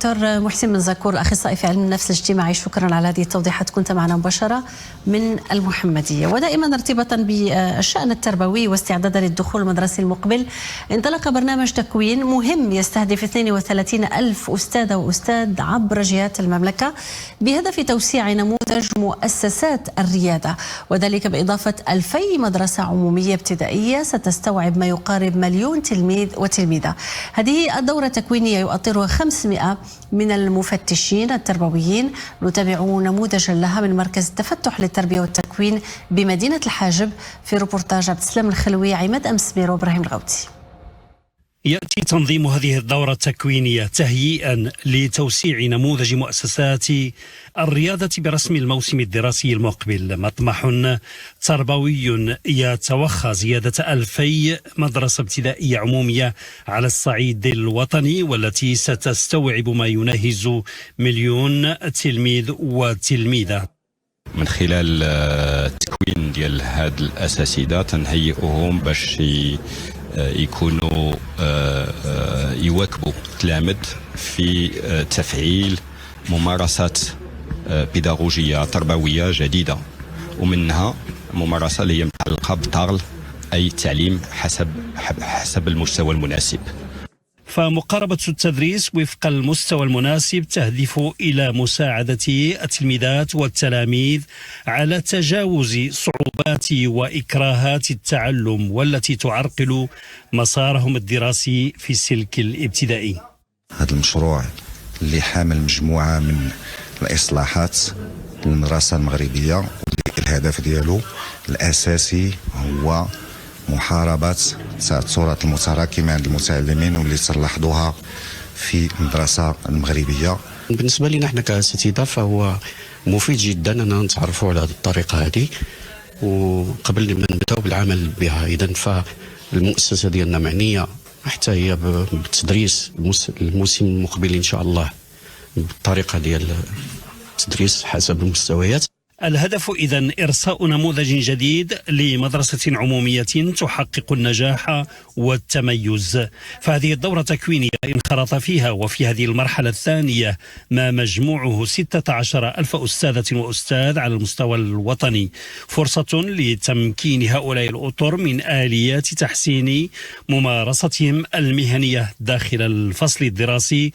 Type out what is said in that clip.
دكتور محسن بن زكور، أخصائي في علم النفس الاجتماعي، شكرا على هذه التوضيحات، كنت معنا مباشرة من المحمدية. ودائما ارتباطا بالشأن التربوي واستعدادا للدخول المدرسي المقبل، انطلق برنامج تكوين مهم يستهدف 32 ألف أستاذة وأستاذ عبر جهات المملكة بهدف توسيع نموذج مؤسسات الريادة، وذلك بإضافة 2000 مدرسة عمومية ابتدائية ستستوعب ما يقارب 1,000,000 تلميذ وتلميذة. هذه الدورة التكوينية يؤطرها 500 من المفتشين التربويين. نتابع نموذجا لها من مركز التفتح للتربية والتكوين بمدينة الحاجب في روبورتاج عبد السلام الخلوي، عماد أمسمير وإبراهيم الغوتي. يأتي تنظيم هذه الدورة التكوينية تهيئا لتوسيع نموذج مؤسسات الريادة برسم الموسم الدراسي المقبل، مطمح تربوي يتوخى زيادة 2000 مدرسة ابتدائية عمومية على الصعيد الوطني، والتي ستستوعب ما يناهز 1,000,000 تلميذ وتلميذة. من خلال التكوين ديال هاد الأساتذة تنهيئهم باش يكونوا يواكبوا التلاميذ في تفعيل ممارسات بيداغوجية تربوية جديدة، ومنها ممارسة اللي هي متعلقة بالطغل، أي التعليم حسب المستوى المناسب. فمقاربة التدريس وفق المستوى المناسب تهدف إلى مساعدة التلميذات والتلاميذ على تجاوز صعوبات وإكراهات التعلم والتي تعرقل مسارهم الدراسي في السلك الابتدائي. هذا المشروع اللي حامل مجموعة من الإصلاحات للمدرسة المغربية، الهدف ديالو الأساسي هو محاربة التأثرات المتراكمة عند المتعلمين واللي تلاحظوها في المدرسة المغربية. بالنسبة لنا احنا كأساتذة فهو مفيد جدا أننا نتعرفوا على هذه الطريقة هذه وقبل ما نبداو بالعمل بها. إذن فالمؤسسة ديالنا معنية حتى هي بالتدريس الموسم المقبل إن شاء الله بالطريقة ديال التدريس حسب المستويات. الهدف إذن إرساء نموذج جديد لمدرسة عمومية تحقق النجاح والتميز. فهذه الدورة التكوينية انخرط فيها وفي هذه المرحلة الثانية ما مجموعه 16 ألف أستاذة وأستاذ على المستوى الوطني، فرصة لتمكين هؤلاء الأطر من آليات تحسين ممارستهم المهنية داخل الفصل الدراسي